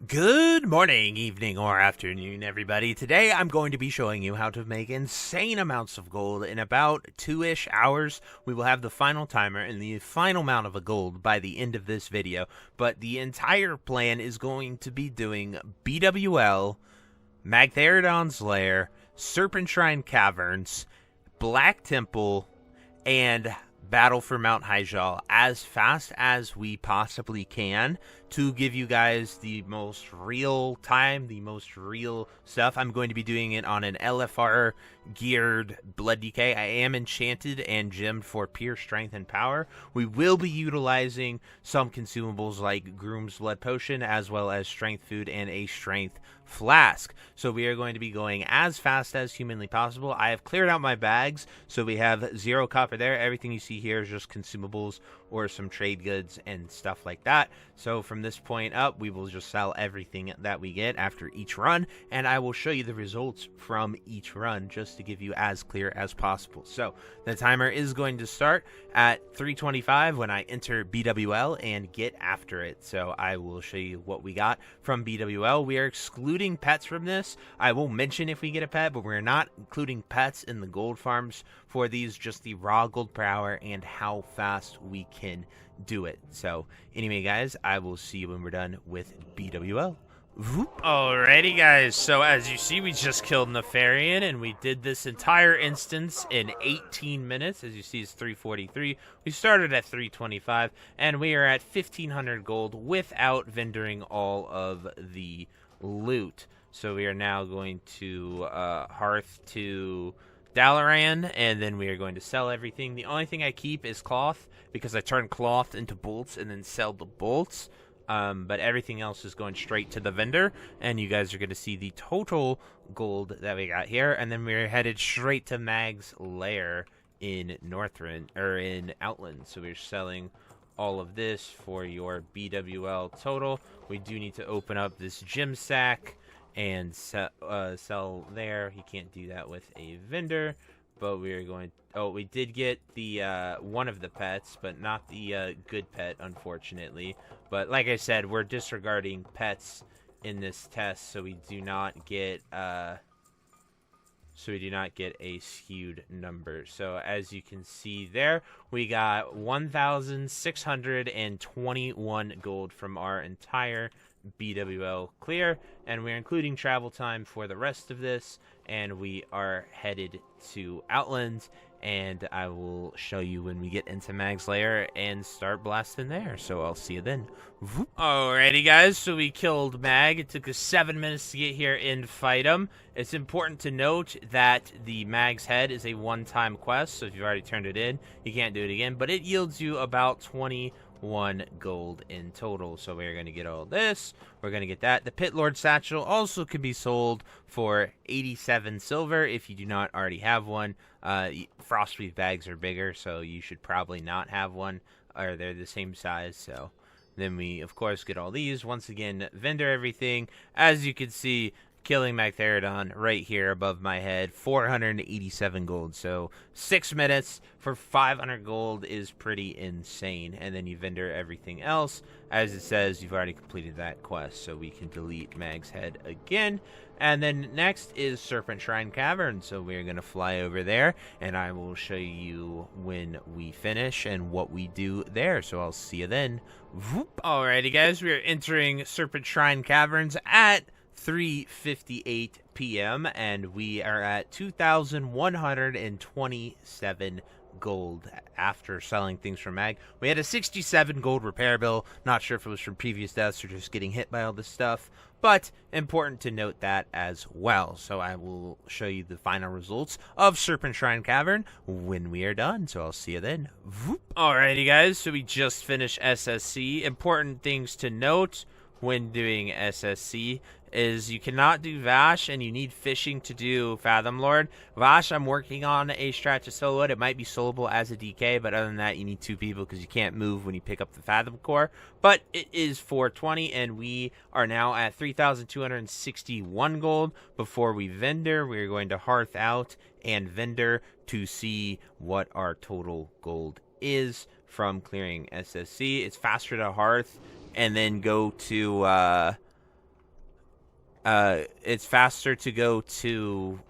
Good morning, evening, or afternoon, everybody. Today I'm going to be showing you how to make insane amounts of gold in about 2-ish hours. We will have the final timer and the final amount of a gold by the end of this video. But the entire plan is going to be doing BWL, Magtheridon's Lair, Serpent Shrine Caverns, Black Temple, and Battle for Mount Hyjal as fast as we possibly can to give you guys the most real time, the most real stuff. I'm going to be doing it on an LFR geared Blood DK. I am enchanted and gemmed for pure strength and power. We will be utilizing some consumables like Groom's Blood Potion as well as strength food and a strength flask. So we are going to be going as fast as humanly possible. I have cleared out my bags, so we have 0 copper there. Everything you see here is just consumables or some trade goods and stuff like that. So from this point up, we will just sell everything that we get after each run, and I will show you the results from each run just to give you as clear as possible. So the timer is going to start at 3:25 when I enter BWL and get after it. So I will show you what we got from BWL. We are excluding pets from this. I will mention if we get a pet, but we're not including pets in the gold farms for these, just the raw gold per hour and how fast we can do it. So anyway, guys, I will see you when we're done with BWL. Alrighty, guys, so as you see, we just killed Nefarian, and we did this entire instance in 18 minutes. As you see, it's 3:43. We started at 3:25, and we are at 1,500 gold without vendoring all of the loot. So we are now going to Hearth to Dalaran, and then we are going to sell everything. The only thing I keep is cloth, because I turn cloth into bolts and then sell the bolts. But everything else is going straight to the vendor, and you guys are going to see the total gold that we got here, and then we're headed straight to Mag's Lair in Northrend, or in Outland. So we're selling all of this for your BWL total. We do need to open up this gem sack and sell there. You can't do that with a vendor, but we are going. Oh, we did get the one of the pets, but not the good pet, unfortunately. But like I said, we're disregarding pets in this test, so we do not get a skewed number. So as you can see there, we got 1,621 gold from our entire BWL clear, and we're including travel time for the rest of this, and we are headed to Outlands, and I will show you when we get into Mag's Lair and start blasting there. So I'll see you then. Alrighty, guys, so we killed Mag. It took us 7 minutes to get here and fight him. It's important to note that the Mag's Head is a one-time quest, so if you've already turned it in, you can't do it again, but it yields you about 21 gold in total. So we're going to get all this. We're going to get that. The Pit Lord Satchel also can be sold for 87 silver if you do not already have one. Frostweave bags are bigger, so you should probably not have one, or they're the same size. So then we, of course, get all these. Once again, vendor everything. As you can see, killing Magtheridon right here above my head, 487 gold. So 6 minutes for 500 gold is pretty insane. And then you vendor everything else. As it says, you've already completed that quest, so we can delete Mag's Head again. And then next is Serpent Shrine Cavern, so we're going to fly over there, and I will show you when we finish and what we do there. So I'll see you then. Alrighty, guys, we are entering Serpent Shrine Caverns at 3:58 p.m. and we are at 2,127 gold after selling things from Mag. We had a 67 gold repair bill. Not sure if it was from previous deaths or just getting hit by all this stuff, but important to note that as well. So I will show you the final results of Serpent Shrine Cavern when we are done. So I'll see you then. Alrighty, guys, so we just finished SSC. Important things to note when doing SSC is you cannot do Vash, and you need fishing to do Fathom Lord. Vash, I'm working on a strat to solo it. It might be soloable as a DK, but other than that, you need 2 people because you can't move when you pick up the Fathom Core. But it is 420, and we are now at 3,261 gold. Before we vendor, we're going to Hearth out and vendor to see what our total gold is from clearing SSC. It's faster to Hearth and then go to it's faster to go to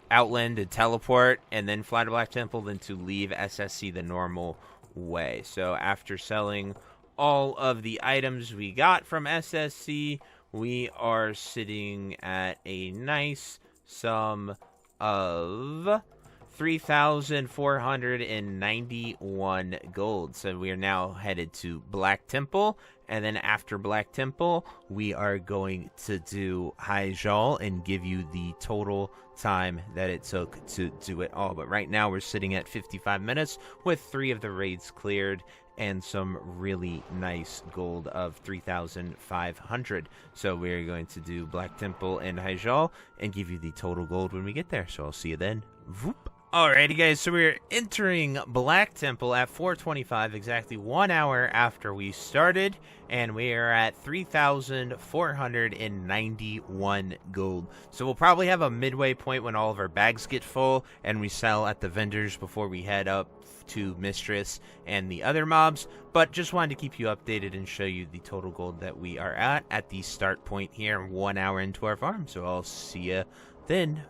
Outland and teleport and then fly to Black Temple than to leave SSC the normal way. So after selling all of the items we got from SSC, we are sitting at a nice sum of 3,491 gold. So we are now headed to Black Temple, and then after Black Temple, we are going to do Hyjal and give you the total time that it took to do it all. But right now we're sitting at 55 minutes with 3 of the raids cleared and some really nice gold of 3,500. So we're going to do Black Temple and Hyjal and give you the total gold when we get there. So I'll see you then. Voop. Alrighty guys, so we're entering Black Temple at 4:25, exactly 1 hour after we started, and we are at 3,491 gold. So we'll probably have a midway point when all of our bags get full and we sell at the vendors before we head up to Mistress and the other mobs, but just wanted to keep you updated and show you the total gold that we are at the start point here 1 hour into our farm. So I'll see you then.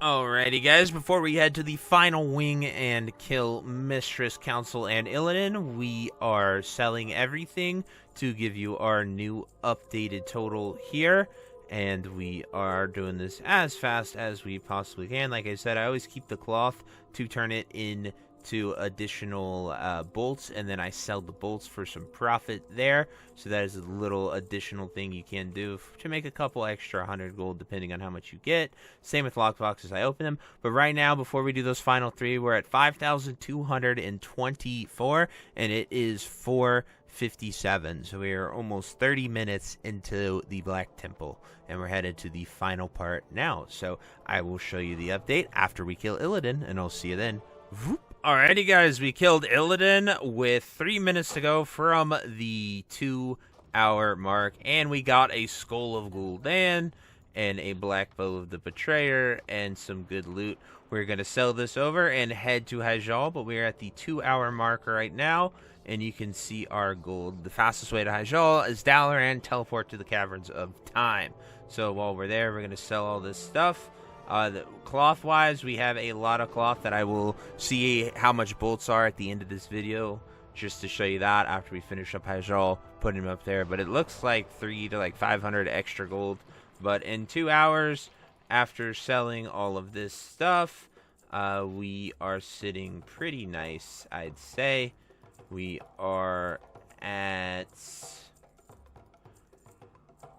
Alrighty guys, before we head to the final wing and kill Mistress, Council, and Illidan, we are selling everything to give you our new updated total here. And we are doing this as fast as we possibly can. Like I said, I always keep the cloth to turn it into additional bolts, and then I sell the bolts for some profit there. So that is a little additional thing you can do to make a couple extra 100 gold depending on how much you get. Same with lockboxes, I open them. But right now, before we do those final 3, we're at 5,224, and it is 4:57. So we are almost 30 minutes into the Black Temple, and we're headed to the final part now. So I will show you the update after we kill Illidan, and I'll see you then. Voop. Alrighty guys, we killed Illidan with 3 minutes to go from the 2-hour mark, and we got a Skull of Gul'dan and a Black Bow of the Betrayer and some good loot. We're going to sell this over and head to Hyjal, but we're at the 2-hour mark right now, and you can see our gold. The fastest way to Hyjal is Dalaran, teleport to the Caverns of Time. So while we're there, we're going to sell all this stuff. Cloth-wise, we have a lot of cloth that I will see how much bolts are at the end of this video, just to show you that after we finish up Hyjal, putting them up there. But it looks like 300 to like 500 extra gold. But in 2 hours, after selling all of this stuff, we are sitting pretty nice, I'd say. We are at...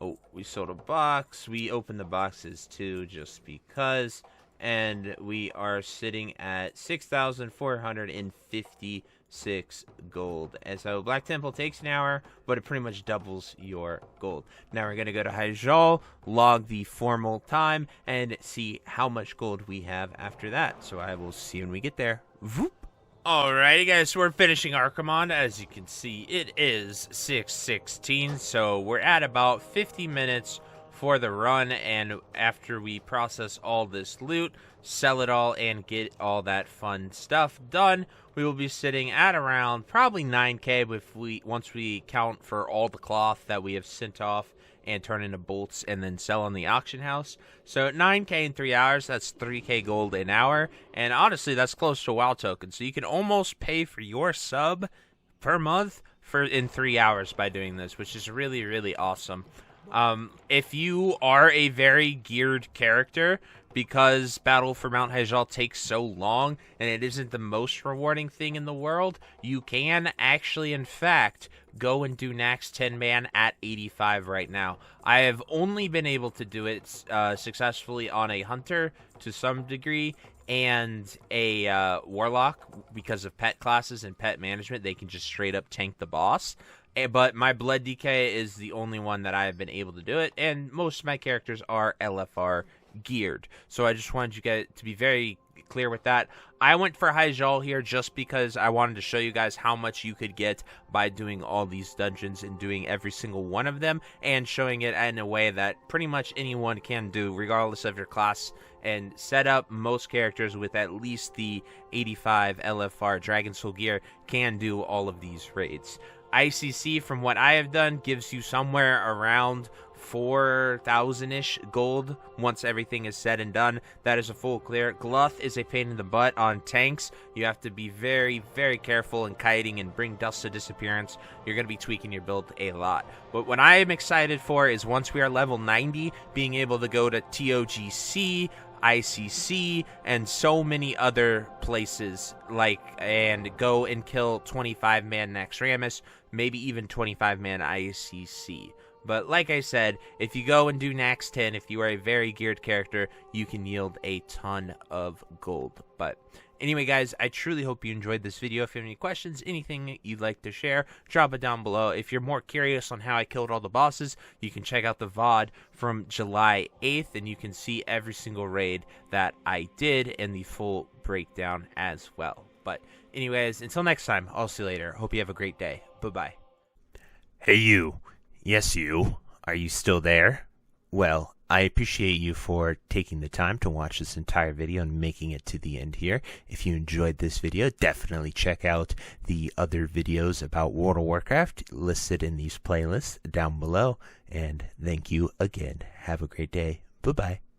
Oh, we sold a box. We opened the boxes too, just because. And we are sitting at 6,456 gold. And so Black Temple takes an hour, but it pretty much doubles your gold. Now we're going to go to Hyjal, log the formal time, and see how much gold we have after that. So I will see you when we get there. Voop. Alrighty guys, so we're finishing Archimon. As you can see, it is 6:16, so we're at about 50 minutes for the run, and after we process all this loot, sell it all, and get all that fun stuff done, we will be sitting at around probably 9k once we count for all the cloth that we have sent off and turn into bolts and then sell on the auction house. So 9k in 3 hours, that's 3k gold an hour, and honestly that's close to a WoW token. So you can almost pay for your sub per month in 3 hours by doing this, which is really, really awesome. If you are a very geared character, because Battle for Mount Hyjal takes so long and it isn't the most rewarding thing in the world, you can actually, in fact, go and do Nax 10-man at 85 right now. I have only been able to do it successfully on a Hunter to some degree and a Warlock because of pet classes and pet management. They can just straight up tank the boss. But my Blood DK is the only one that I have been able to do it, and most of my characters are LFR geared. So I just wanted you guys to be very clear with that. I went for Hyjal here just because I wanted to show you guys how much you could get by doing all these dungeons and doing every single one of them, and showing it in a way that pretty much anyone can do regardless of your class, and set up most characters with at least the 85 LFR Dragon Soul gear can do all of these raids. ICC, from what I have done, gives you somewhere around 4,000-ish gold once everything is said and done. That is a full clear. Gluth is a pain in the butt on tanks. You have to be very, very careful in kiting and bring dust to disappearance. You're going to be tweaking your build a lot. But what I am excited for is once we are level 90, being able to go to TOGC, ICC, and so many other places, and go and kill 25-man Naxxramas, maybe even 25-man ICC. But like I said, if you go and do Nax 10, if you are a very geared character, you can yield a ton of gold. But anyway, guys, I truly hope you enjoyed this video. If you have any questions, anything you'd like to share, drop it down below. If you're more curious on how I killed all the bosses, you can check out the VOD from July 8th, and you can see every single raid that I did and the full breakdown as well. But anyways, until next time, I'll see you later. Hope you have a great day. Bye-bye. Hey, you. Yes, you. Are you still there? Well, I appreciate you for taking the time to watch this entire video and making it to the end here. If you enjoyed this video, definitely check out the other videos about World of Warcraft listed in these playlists down below. And thank you again. Have a great day. Bye-bye.